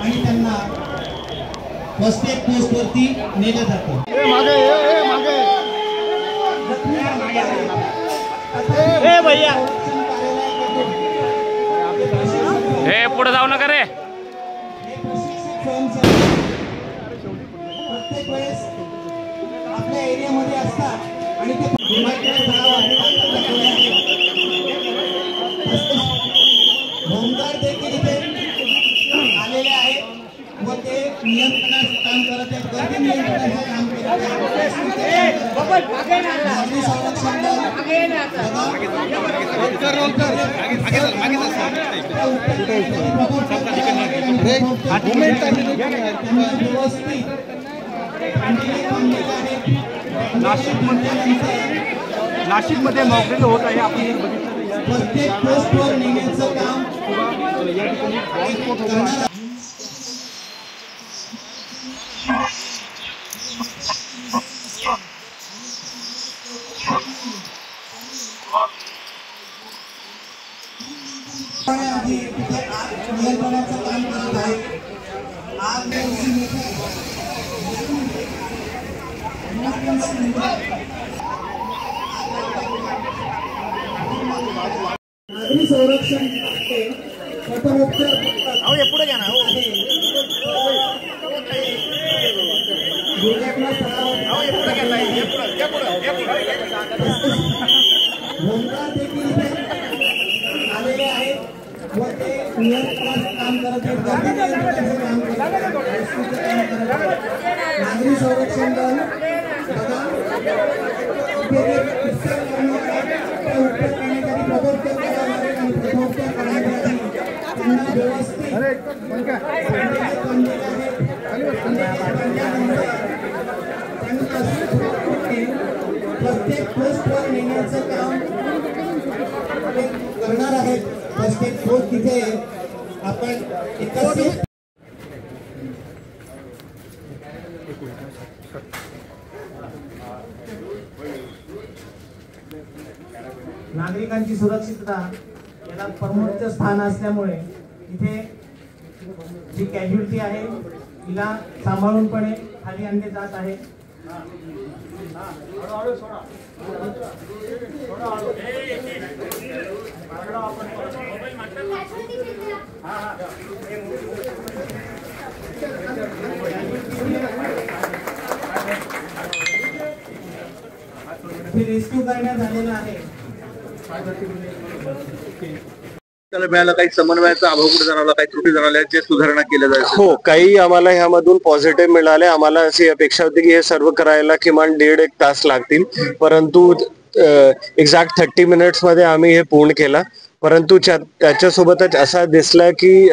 आणि त्यांना first aid पोस्टवरती नेलं जातं। भैया हे पुढे जाऊ नका रे। प्रत्येक वेळेस आपल्या एरियामध्ये असतात आणि ते होमगार्ड देखील इथे आलेले आहेत व ते नियंत्रणाचं काम करत आहेत, गर्दी नियंत्रणाचं काम करत आहेत। नागरी संरक्षण दल नाशिक मध्ये मॉकड्रिल होत आहे। आपण प्रत्येक पोस्टवर नेण्याचं काम या ठिकाणी नियंत्रणाचं काम करत आहे। नागरी संरक्षण प्रथमोपचार पुढे घ्या ना। दुर्घटना होमगार्ड देखील आलेले आहेत व ते नियंत्रणाचं काम करत आहेत, गर्दी नियंत्रणाचं काम करत आहेत। नागरी संरक्षण दल बघा इथे जे उत्तर करण्यासाठी प्रबोधन करणारे आणि प्रबोधन करण्यासाठी त्यांना व्यवस्थित प्रत्येक पोस्टवर नेण्याचं काम करणार आहेत। प्रत्येक पोस्ट तिथे आपण एकत्रित नागरिकांची सुरक्षितता याला प्रमुख स्थान असल्यामुळे इथे जी कॅज्युअलिटी आहे तिला सांभाळूनपणे खाली आणले जात आहे। रेस्क्यू करण्यात आलेला आहे। त्याला मिळाला काही समन्वयाचा अभाव कुठे जाणवला, काही त्रुटी जाणवल्या जे सुधारणा केल्या जाईल? हो, काही आम्हाला ह्यामधून पॉझिटिव्ह मिळाले। आम्हाला अशी अपेक्षा होती की हे सर्व करायला किमान 1.5-1 तास लागतील, परंतु एक्झॅक्ट 30 मिनिट्स मध्ये आम्ही हे पूर्ण केला। परंतु त्याच्यासोबतच असा दिसला की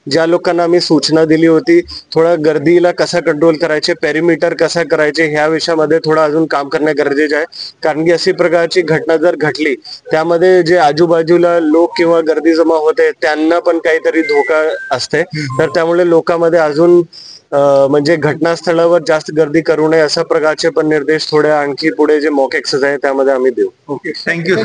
ज्या लोकांना आम्ही सूचना दिली होती, थोडा गर्दीला कसा कंट्रोल करायचे, पेरिमीटर कसा करायचे ह्या विषयामध्ये थोडं अजून काम करणे गरजेचे आहे। कारण की अशी प्रकारची घटना जर घडली त्यामध्ये जे आजूबाजूला लोक किंवा गर्दी जमा होते त्यांना पण काहीतरी धोका असते, तर त्यामुळे लोकांमध्ये अजून म्हणजे घटनास्थळावर जास्त गर्दी करू नये अशा प्रकारचे पण निर्देश थोडे आणखी पुढे जे मॉक एक्सरसाइज आहे त्यामध्ये आम्ही देऊ। Okay, thank you.